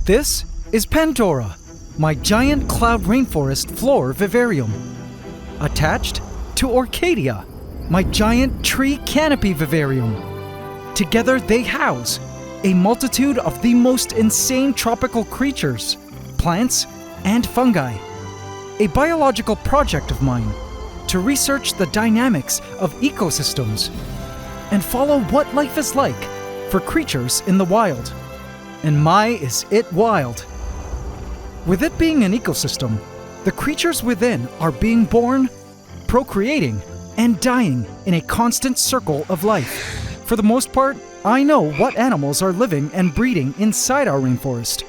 This is Pantdora, my giant cloud rainforest floor vivarium. Attached to Orchadia, my giant tree canopy vivarium. Together they house a multitude of the most insane tropical creatures, plants, and fungi. A biological project of mine to research the dynamics of ecosystems and follow what life is like for creatures in the wild. And my is it wild. With it being an ecosystem, the creatures within are being born, procreating, and dying in a constant circle of life. For the most part, I know what animals are living and breeding inside our rainforest.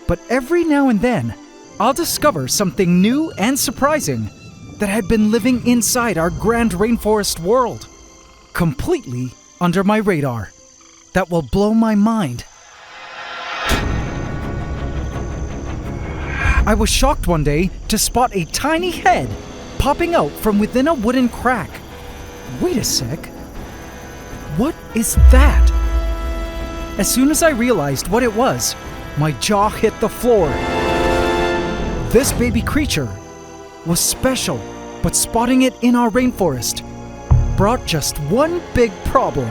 But every now and then, I'll discover something new and surprising that had been living inside our grand rainforest world, completely under my radar, that will blow my mind. I was shocked one day to spot a tiny head popping out from within a wooden crack. Wait a sec. What is that? As soon as I realized what it was, my jaw hit the floor. This baby creature was special, but spotting it in our rainforest brought just one big problem.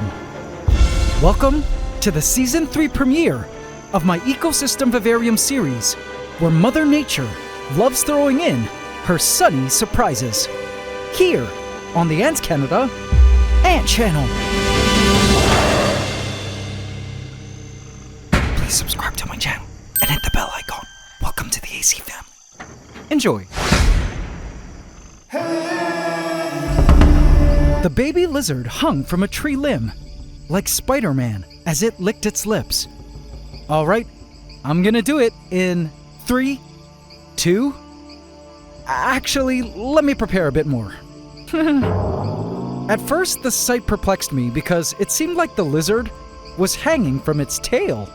Welcome to the Season 3 premiere of my Ecosystem Vivarium Series, where Mother Nature loves throwing in her sunny surprises. Here on the AntsCanada Ant Channel. Please subscribe to my channel and hit the bell icon. Welcome to the AC family. Enjoy. The baby lizard hung from a tree limb, like Spider-Man, as it licked its lips. All right, I'm gonna do it in 3, 2... Actually, let me prepare a bit more. At first, the sight perplexed me because it seemed like the lizard was hanging from its tail.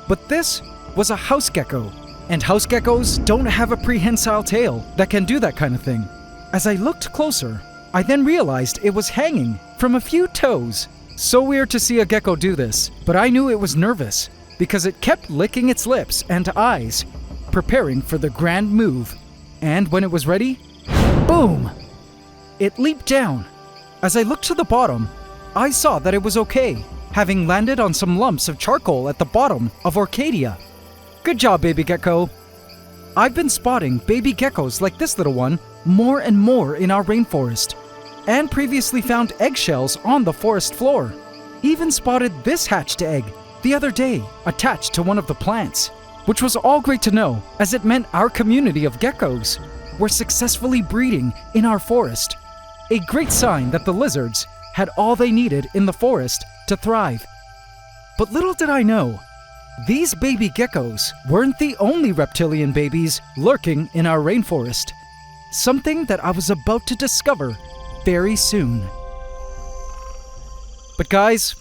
But this was a house gecko, and house geckos don't have a prehensile tail that can do that kind of thing. As I looked closer, I then realized it was hanging from a few toes. So weird to see a gecko do this, but I knew it was nervous because it kept licking its lips and eyes, preparing for the grand move. And when it was ready, boom! It leaped down. As I looked to the bottom, I saw that it was okay, having landed on some lumps of charcoal at the bottom of Orchadia. Good job, baby gecko. I've been spotting baby geckos like this little one more and more in our rainforest, and previously found eggshells on the forest floor. Even spotted this hatched egg the other day attached to one of the plants, which was all great to know, as it meant our community of geckos were successfully breeding in our forest. A great sign that the lizards had all they needed in the forest to thrive. But little did I know, these baby geckos weren't the only reptilian babies lurking in our rainforest. Something that I was about to discover very soon. But guys,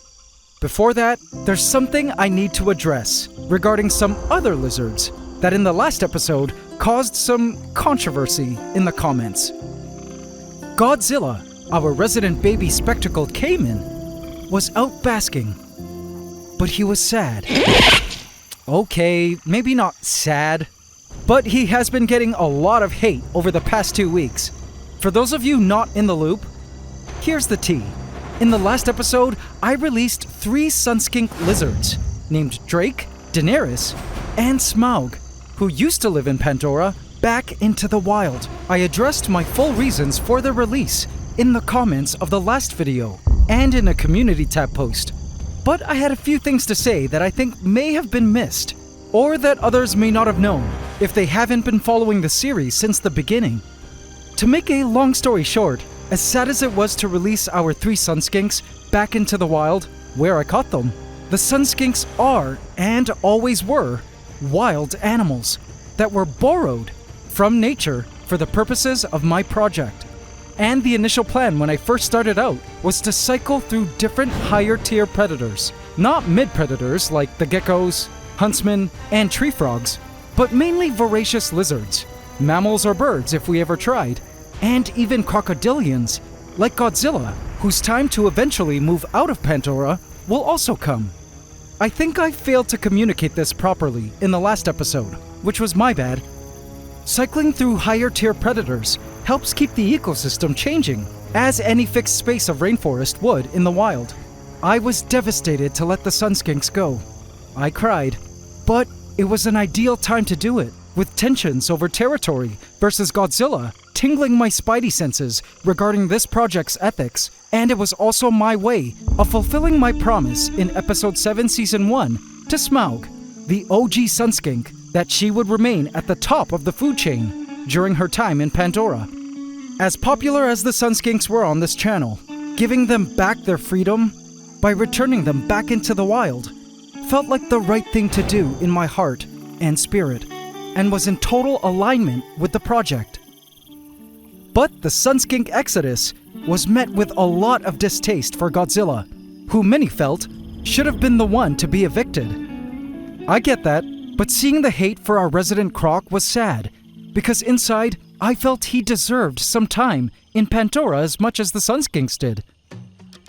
before that, there's something I need to address regarding some other lizards that in the last episode caused some controversy in the comments. Godzilla, our resident baby spectacled caiman, was out basking, but he was sad. Okay, maybe not sad, but he has been getting a lot of hate over the past 2 weeks. For those of you not in the loop, here's the tea. In the last episode, I released 3 sunskink lizards named Drake, Daenerys, and Smaug, who used to live in Pantdora, back into the wild. I addressed my full reasons for their release in the comments of the last video and in a community tab post. But I had a few things to say that I think may have been missed, or that others may not have known if they haven't been following the series since the beginning. To make a long story short, as sad as it was to release our 3 sunskinks back into the wild, where I caught them, the sunskinks are, and always were, wild animals that were borrowed from nature for the purposes of my project. And the initial plan when I first started out was to cycle through different higher tier predators. Not mid-predators like the geckos, huntsmen, and tree frogs, but mainly voracious lizards, mammals or birds if we ever tried, and even crocodilians like Godzilla, whose time to eventually move out of Pantdora will also come. I think I failed to communicate this properly in the last episode, which was my bad. Cycling through higher tier predators helps keep the ecosystem changing, as any fixed space of rainforest would in the wild. I was devastated to let the sunskinks go. I cried, but it was an ideal time to do it, with tensions over territory versus Godzilla tingling my spidey senses regarding this project's ethics, and it was also my way of fulfilling my promise in Episode 7 Season 1 to Smaug, the OG sunskink, that she would remain at the top of the food chain during her time in Pandora. As popular as the sunskinks were on this channel, giving them back their freedom by returning them back into the wild felt like the right thing to do in my heart and spirit, and was in total alignment with the project. But the sunskink exodus was met with a lot of distaste for Godzilla, who many felt should have been the one to be evicted. I get that, but seeing the hate for our resident croc was sad, because inside, I felt he deserved some time in Pandora as much as the sunskinks did.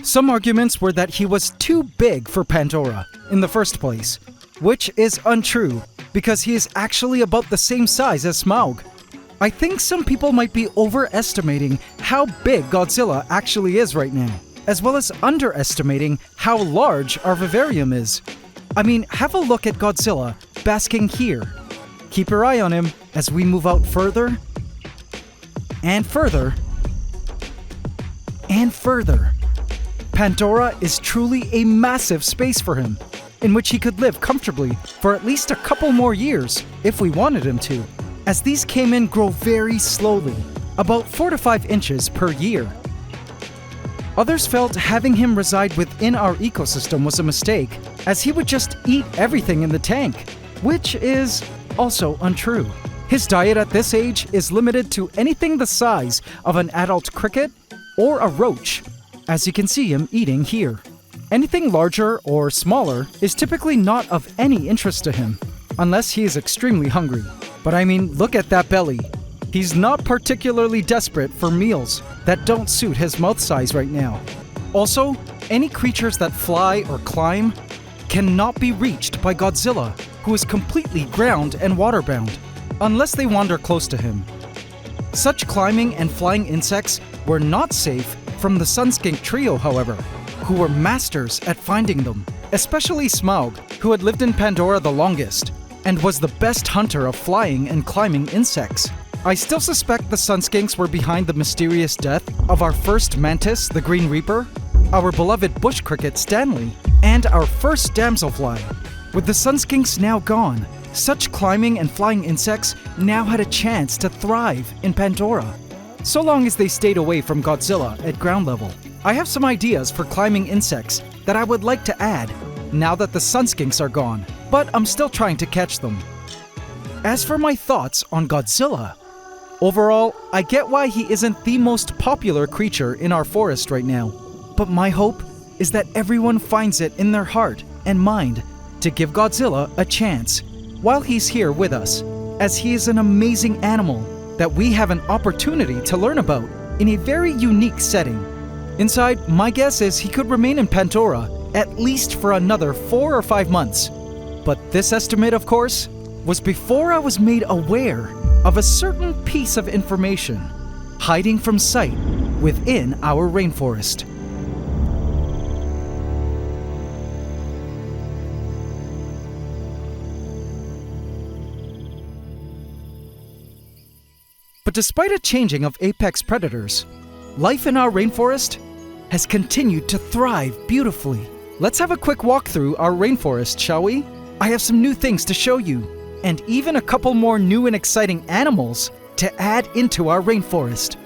Some arguments were that he was too big for Pandora in the first place, which is untrue, because he is actually about the same size as Smaug. I think some people might be overestimating how big Godzilla actually is right now, as well as underestimating how large our vivarium is. I mean, have a look at Godzilla basking here. Keep your eye on him as we move out further, and further, and further. Pandora is truly a massive space for him, in which he could live comfortably for at least a couple more years if we wanted him to, as these caiman grow very slowly, about 4 to 5 inches per year. Others felt having him reside within our ecosystem was a mistake, as he would just eat everything in the tank, which is also untrue. His diet at this age is limited to anything the size of an adult cricket or a roach, as you can see him eating here. Anything larger or smaller is typically not of any interest to him, unless he is extremely hungry. But I mean, look at that belly. He's not particularly desperate for meals that don't suit his mouth size right now. Also, any creatures that fly or climb cannot be reached by Godzilla, who is completely ground and waterbound, unless they wander close to him. Such climbing and flying insects were not safe from the sunskink trio, however, who were masters at finding them, especially Smaug, who had lived in Pandora the longest, and was the best hunter of flying and climbing insects. I still suspect the sunskinks were behind the mysterious death of our first mantis, the Green Reaper, our beloved bush cricket Stanley, and our first damselfly. With the sunskinks now gone, such climbing and flying insects now had a chance to thrive in Pandora, so long as they stayed away from Godzilla at ground level. I have some ideas for climbing insects that I would like to add now that the sunskinks are gone, but I'm still trying to catch them. As for my thoughts on Godzilla, overall, I get why he isn't the most popular creature in our forest right now, but my hope is that everyone finds it in their heart and mind to give Godzilla a chance while he's here with us, as he is an amazing animal that we have an opportunity to learn about in a very unique setting. Inside, my guess is he could remain in Pantdora at least for another 4 or 5 months. But this estimate, of course, was before I was made aware of a certain piece of information hiding from sight within our rainforest. But despite a changing of apex predators, life in our rainforest has continued to thrive beautifully. Let's have a quick walk through our rainforest, shall we? I have some new things to show you, and even a couple more new and exciting animals to add into our rainforest.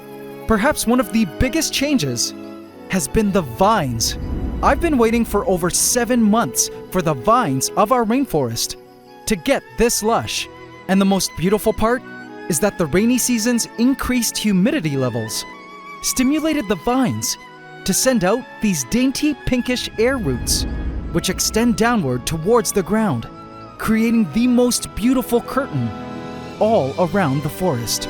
Perhaps one of the biggest changes has been the vines. I've been waiting for over 7 months for the vines of our rainforest to get this lush. And the most beautiful part is that the rainy season's increased humidity levels stimulated the vines to send out these dainty pinkish air roots, which extend downward towards the ground, creating the most beautiful curtain all around the forest.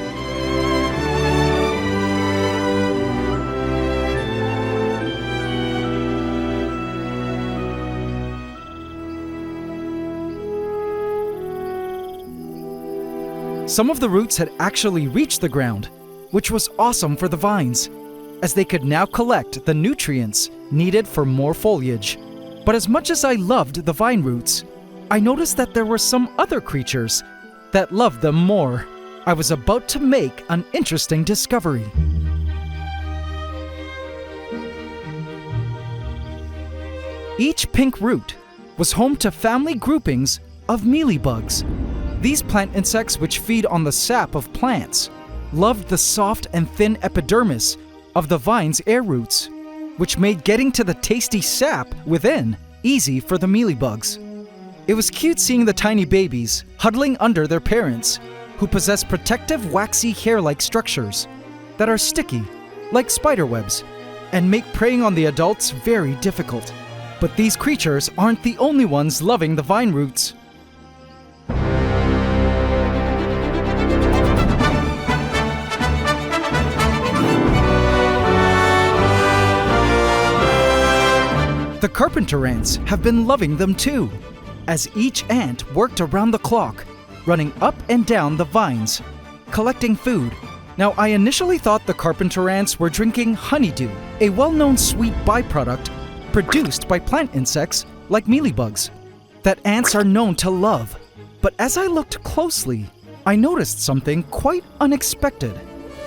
Some of the roots had actually reached the ground, which was awesome for the vines, as they could now collect the nutrients needed for more foliage. But as much as I loved the vine roots, I noticed that there were some other creatures that loved them more. I was about to make an interesting discovery. Each pink root was home to family groupings of mealybugs. These plant insects, which feed on the sap of plants, loved the soft and thin epidermis of the vine's air roots, which made getting to the tasty sap within easy for the mealybugs. It was cute seeing the tiny babies huddling under their parents, who possess protective waxy hair-like structures that are sticky, like spiderwebs, and make preying on the adults very difficult. But these creatures aren't the only ones loving the vine roots. The carpenter ants have been loving them too, as each ant worked around the clock, running up and down the vines, collecting food. Now, I initially thought the carpenter ants were drinking honeydew, a well-known sweet byproduct produced by plant insects like mealybugs, that ants are known to love. But as I looked closely, I noticed something quite unexpected.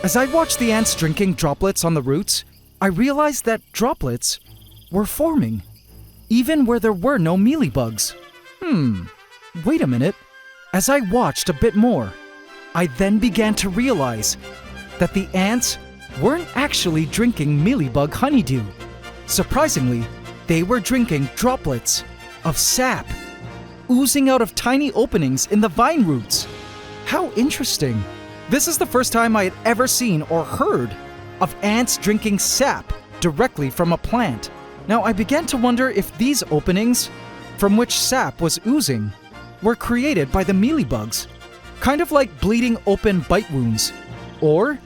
As I watched the ants drinking droplets on the roots, I realized that droplets were forming, even where there were no mealybugs. Wait a minute. As I watched a bit more, I then began to realize that the ants weren't actually drinking mealybug honeydew. Surprisingly, they were drinking droplets of sap, oozing out of tiny openings in the vine roots. How interesting. This is the first time I had ever seen or heard of ants drinking sap directly from a plant. Now, I began to wonder if these openings, from which sap was oozing, were created by the mealybugs, kind of like bleeding open bite wounds, or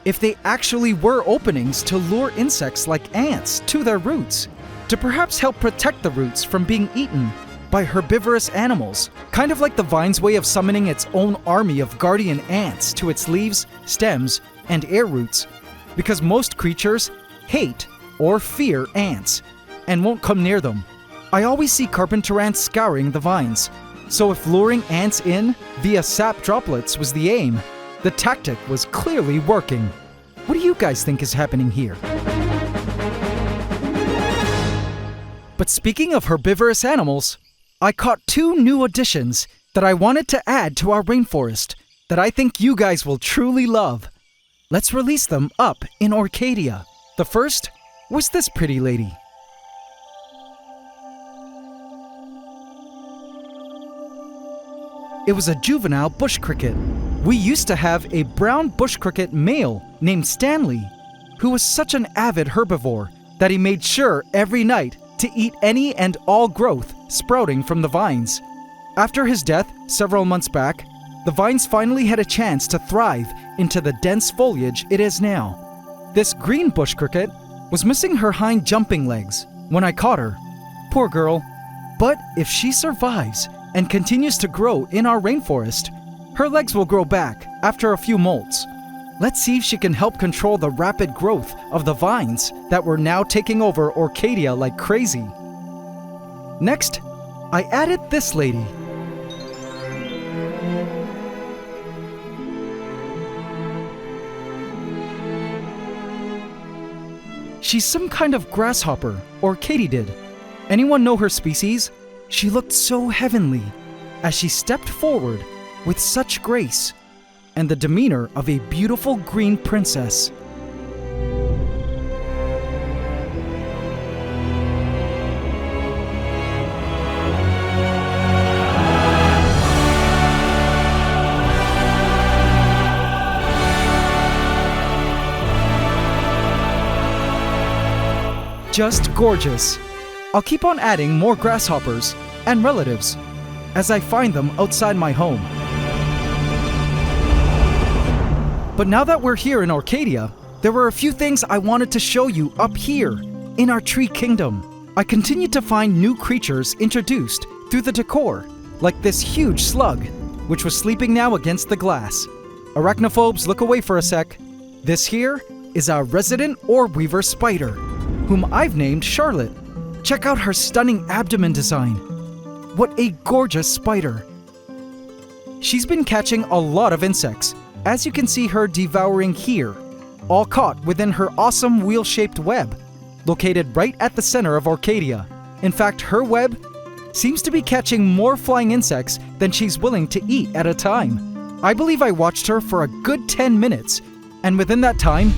if they actually were openings to lure insects like ants to their roots, to perhaps help protect the roots from being eaten by herbivorous animals, kind of like the vine's way of summoning its own army of guardian ants to its leaves, stems, and air roots, because most creatures hate or fear ants and won't come near them. I always see carpenter ants scouring the vines, so if luring ants in via sap droplets was the aim, the tactic was clearly working. What do you guys think is happening here? But speaking of herbivorous animals, I caught 2 new additions that I wanted to add to our rainforest that I think you guys will truly love. Let's release them up in Orchadia. The first was this pretty lady. It was a juvenile bush cricket. We used to have a brown bush cricket male named Stanley, who was such an avid herbivore that he made sure every night to eat any and all growth sprouting from the vines. After his death several months back, the vines finally had a chance to thrive into the dense foliage it is now. This green bush cricket was missing her hind jumping legs when I caught her. Poor girl. But if she survives and continues to grow in our rainforest, her legs will grow back after a few molts. Let's see if she can help control the rapid growth of the vines that were now taking over Orchadia like crazy. Next, I added this lady. She's some kind of grasshopper, or katydid. Anyone know her species? She looked so heavenly as she stepped forward with such grace and the demeanor of a beautiful green princess. Just gorgeous. I'll keep on adding more grasshoppers and relatives as I find them outside my home. But now that we're here in Orchadia, there were a few things I wanted to show you up here in our tree kingdom. I continued to find new creatures introduced through the decor, like this huge slug which was sleeping now against the glass. Arachnophobes, look away for a sec. This here is our resident orb weaver spider, whom I've named Charlotte. Check out her stunning abdomen design. What a gorgeous spider. She's been catching a lot of insects, as you can see her devouring here, all caught within her awesome wheel-shaped web, located right at the center of Orchadia. In fact, her web seems to be catching more flying insects than she's willing to eat at a time. I believe I watched her for a good 10 minutes, and within that time,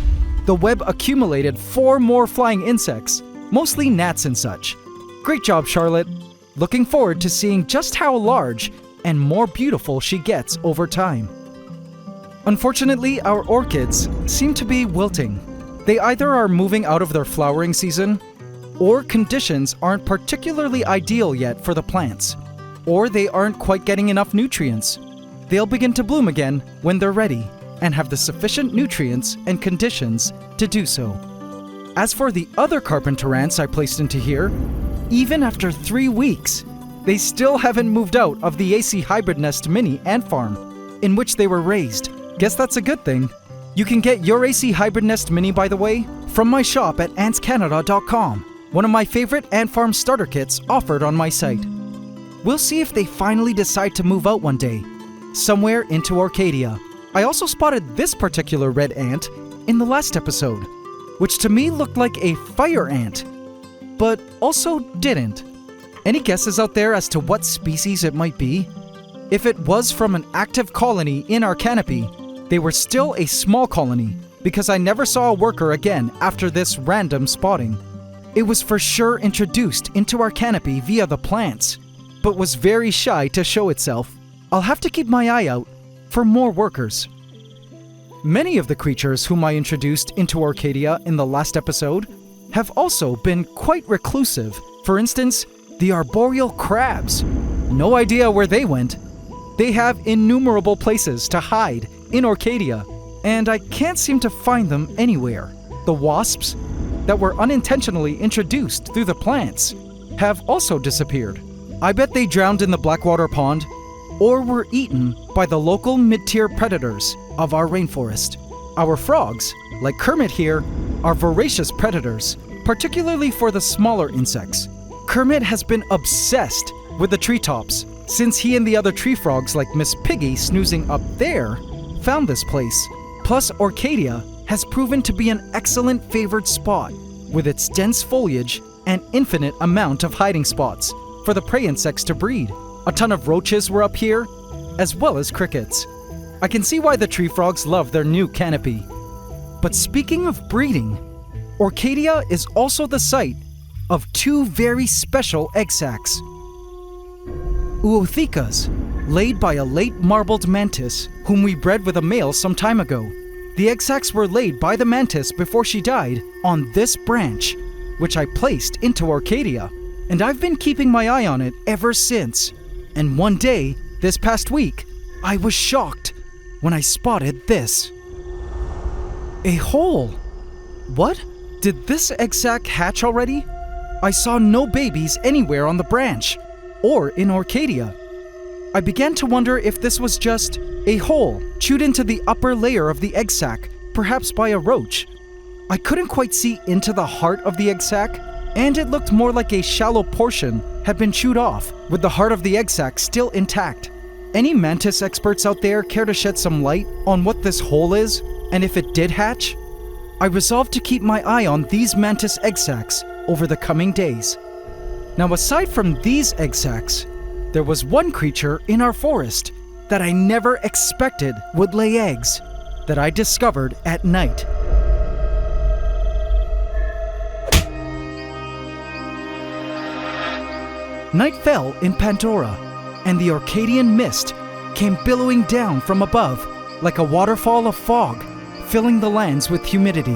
the web accumulated 4 more flying insects, mostly gnats and such. Great job, Charlotte. Looking forward to seeing just how large and more beautiful she gets over time. Unfortunately, our orchids seem to be wilting. They either are moving out of their flowering season, or conditions aren't particularly ideal yet for the plants, or they aren't quite getting enough nutrients. They'll begin to bloom again when they're ready and have the sufficient nutrients and conditions to do so. As for the other carpenter ants I placed into here, even after 3 weeks, they still haven't moved out of the AC Hybrid Nest Mini ant farm in which they were raised. Guess that's a good thing. You can get your AC Hybrid Nest Mini, by the way, from my shop at AntsCanada.com, one of my favorite ant farm starter kits offered on my site. We'll see if they finally decide to move out one day, somewhere into Orchadia. I also spotted this particular red ant in the last episode, which to me looked like a fire ant, but also didn't. Any guesses out there as to what species it might be? If it was from an active colony in our canopy, they were still a small colony because I never saw a worker again after this random spotting. It was for sure introduced into our canopy via the plants, but was very shy to show itself. I'll have to keep my eye out for more workers. Many of the creatures whom I introduced into Orchadia in the last episode have also been quite reclusive. For instance, the arboreal crabs. No idea where they went. They have innumerable places to hide in Orchadia, and I can't seem to find them anywhere. The wasps that were unintentionally introduced through the plants have also disappeared. I bet they drowned in the Blackwater Pond or were eaten by the local mid-tier predators of our rainforest. Our frogs, like Kermit here, are voracious predators, particularly for the smaller insects. Kermit has been obsessed with the treetops since he and the other tree frogs like Miss Piggy snoozing up there found this place. Plus, Orchadia has proven to be an excellent favored spot with its dense foliage and infinite amount of hiding spots for the prey insects to breed. A ton of roaches were up here, as well as crickets. I can see why the tree frogs love their new canopy. But speaking of breeding, Orchadia is also the site of 2 very special egg sacs. Oothecas, laid by a late marbled mantis whom we bred with a male some time ago. The egg sacs were laid by the mantis before she died on this branch, which I placed into Orchadia, and I've been keeping my eye on it ever since. And one day, this past week, I was shocked when I spotted this. A hole! What? Did this egg sac hatch already? I saw no babies anywhere on the branch, or in Orchadia. I began to wonder if this was just a hole chewed into the upper layer of the egg sac, perhaps by a roach. I couldn't quite see into the heart of the egg sac, and it looked more like a shallow portion had been chewed off, with the heart of the egg sac still intact. Any mantis experts out there care to shed some light on what this hole is, and if it did hatch? I resolved to keep my eye on these mantis egg sacs over the coming days. Now, aside from these egg sacs, there was one creature in our forest that I never expected would lay eggs that I discovered at night. Night fell in Pantdora, and the Orchadian mist came billowing down from above like a waterfall of fog, filling the lands with humidity.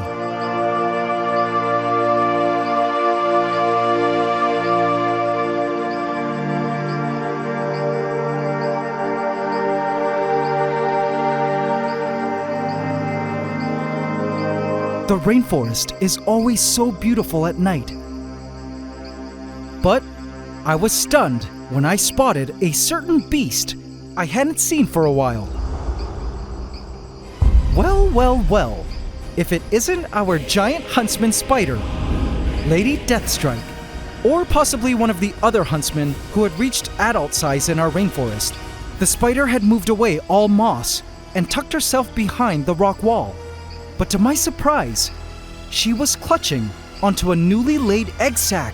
The rainforest is always so beautiful at night. But I was stunned when I spotted a certain beast I hadn't seen for a while. Well, if it isn't our giant huntsman spider, Lady Deathstrike, or possibly one of the other huntsmen who had reached adult size in our rainforest. The spider had moved away all moss and tucked herself behind the rock wall. But to my surprise, she was clutching onto a newly laid egg sac.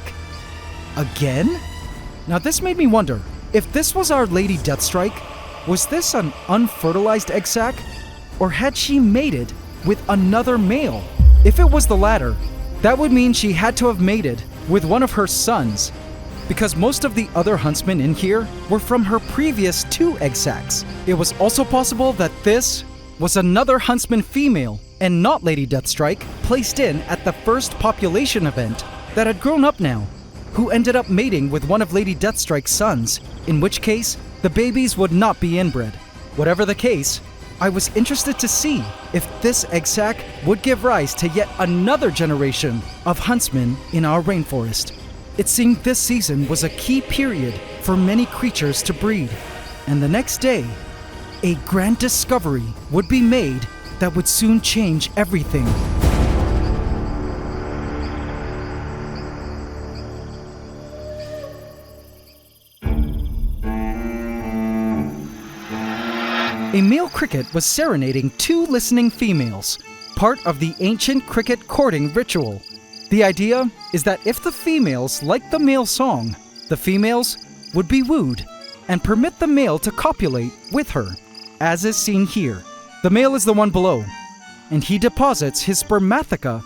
Again? Now this made me wonder, if this was our Lady Deathstrike, was this an unfertilized egg sac? Or had she mated with another male? If it was the latter, that would mean she had to have mated with one of her sons, because most of the other huntsmen in here were from her previous 2 egg sacs. It was also possible that this was another huntsman female and not Lady Deathstrike, placed in at the first population event that had grown up now, who ended up mating with one of Lady Deathstrike's sons, in which case the babies would not be inbred. Whatever the case, I was interested to see if this egg sac would give rise to yet another generation of huntsmen in our rainforest. It seemed this season was a key period for many creatures to breed, and the next day, a grand discovery would be made that would soon change everything. A male cricket was serenading 2 listening females, part of the ancient cricket courting ritual. The idea is that if the females liked the male song, the females would be wooed and permit the male to copulate with her, as is seen here. The male is the one below, and he deposits his spermatheca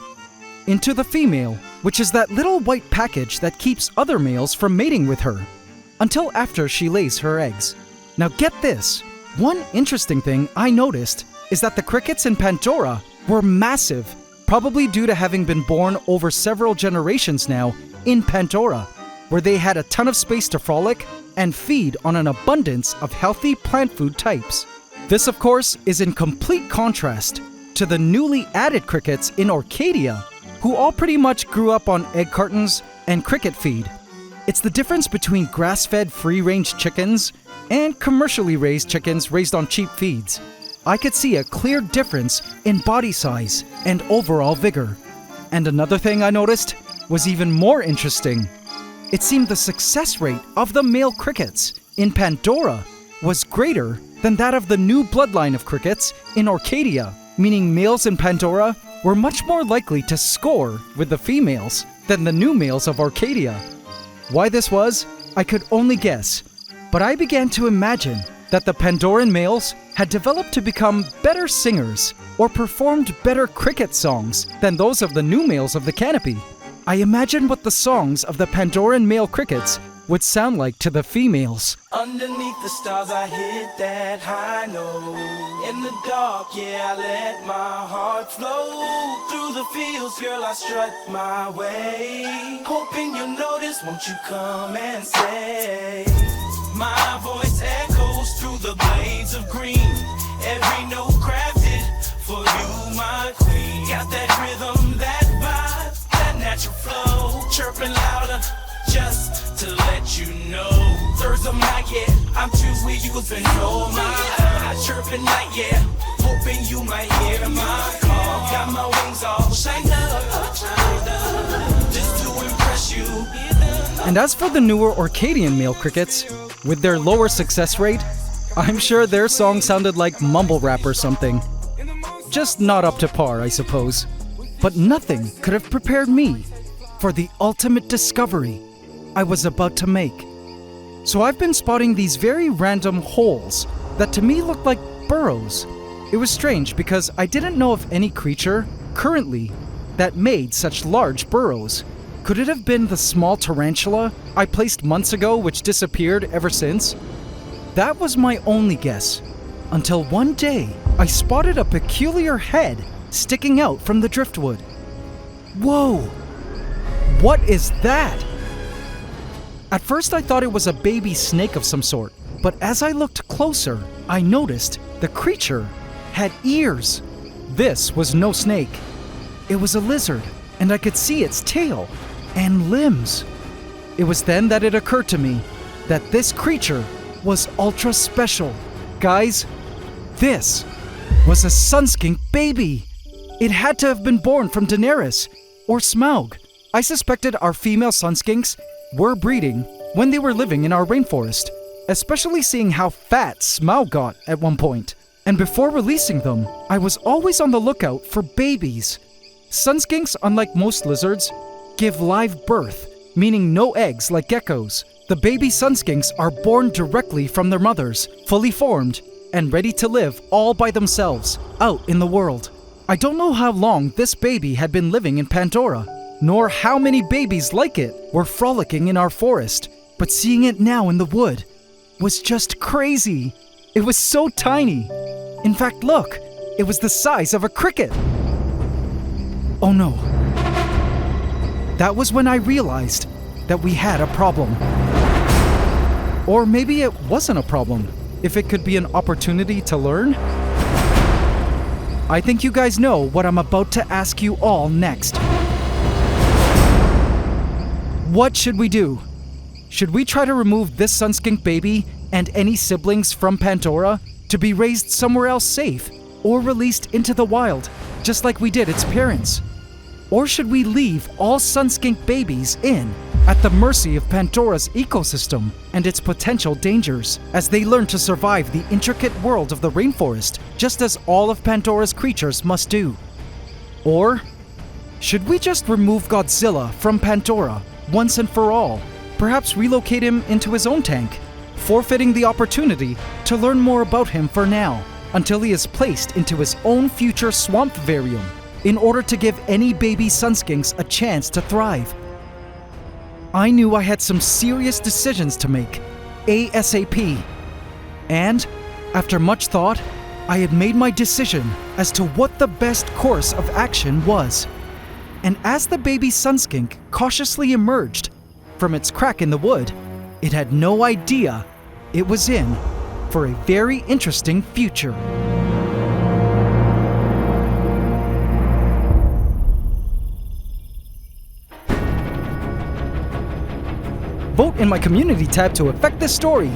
into the female, which is that little white package that keeps other males from mating with her, until after she lays her eggs. Now get this. One interesting thing I noticed is that the crickets in Pantdora were massive, probably due to having been born over several generations now in Pantdora, where they had a ton of space to frolic and feed on an abundance of healthy plant food types. This, of course, is in complete contrast to the newly added crickets in Orchadia, who all pretty much grew up on egg cartons and cricket feed. It's the difference between grass-fed free-range chickens and commercially raised chickens raised on cheap feeds. I could see a clear difference in body size and overall vigor. And another thing I noticed was even more interesting. It seemed the success rate of the male crickets in Pantdora was greater than that of the new bloodline of crickets in Orchadia, meaning males in Pantdora were much more likely to score with the females than the new males of Orchadia. Why this was, I could only guess, but I began to imagine that the Pandoran males had developed to become better singers or performed better cricket songs than those of the new males of the Canopy. I imagined what the songs of the Pandoran male crickets would sound like to the females. Underneath the stars I hit that high note. In the dark, yeah, I let my heart flow. Through the fields, girl, I strut my way. Hoping you'll notice, won't you come and say, my voice echoes through the blades of green. Every note crafted for you, my queen. Got that rhythm, that vibe, that natural flow. Chirping louder, just to let you know. Birds of my yeah, I'm too weird, you was been all my I chirping night, yeah, hoping you might hear my call. Got my wings all shined up, just to impress you. And as for the newer Orcadian male crickets, with their lower success rate, I'm sure their song sounded like mumble rap or something. Just not up to par, I suppose. But nothing could have prepared me for the ultimate discovery I was about to make. So I've been spotting these very random holes that to me looked like burrows. It was strange because I didn't know of any creature currently that made such large burrows. Could it have been the small tarantula I placed months ago which disappeared ever since? That was my only guess, until one day I spotted a peculiar head sticking out from the driftwood. Whoa! What is that? At first I thought it was a baby snake of some sort, but as I looked closer, I noticed the creature had ears. This was no snake. It was a lizard, and I could see its tail and limbs. It was then that it occurred to me that this creature was ultra special Guys, this was a sunskink baby. It had to have been born from Daenerys or Smaug. I suspected our female sunskinks were breeding when they were living in our rainforest, especially seeing how fat Smaug got at one point. And before releasing them, I was always on the lookout for babies. Sunskinks, unlike most lizards, give live birth, meaning no eggs like geckos. The baby sunskinks are born directly from their mothers, fully formed, and ready to live all by themselves, out in the world. I don't know how long this baby had been living in Pantdora, nor how many babies like it were frolicking in our forest, but seeing it now in the wood was just crazy. It was so tiny. In fact, look, it was the size of a cricket. Oh no. That was when I realized that we had a problem. Or maybe it wasn't a problem, if it could be an opportunity to learn. I think you guys know what I'm about to ask you all next. What should we do? Should we try to remove this sunskink baby and any siblings from Pantdora to be raised somewhere else safe or released into the wild, just like we did its parents? Or should we leave all sunskink babies in at the mercy of Pandora's ecosystem and its potential dangers as they learn to survive the intricate world of the rainforest, just as all of Pandora's creatures must do? Or should we just remove Godzilla from Pandora once and for all, perhaps relocate him into his own tank, forfeiting the opportunity to learn more about him for now, until he is placed into his own future swamp vivarium, in order to give any baby sunskinks a chance to thrive? I knew I had some serious decisions to make, ASAP. And, after much thought, I had made my decision as to what the best course of action was. And as the baby sunskink cautiously emerged from its crack in the wood, it had no idea it was in for a very interesting future. Vote in my community tab to affect this story.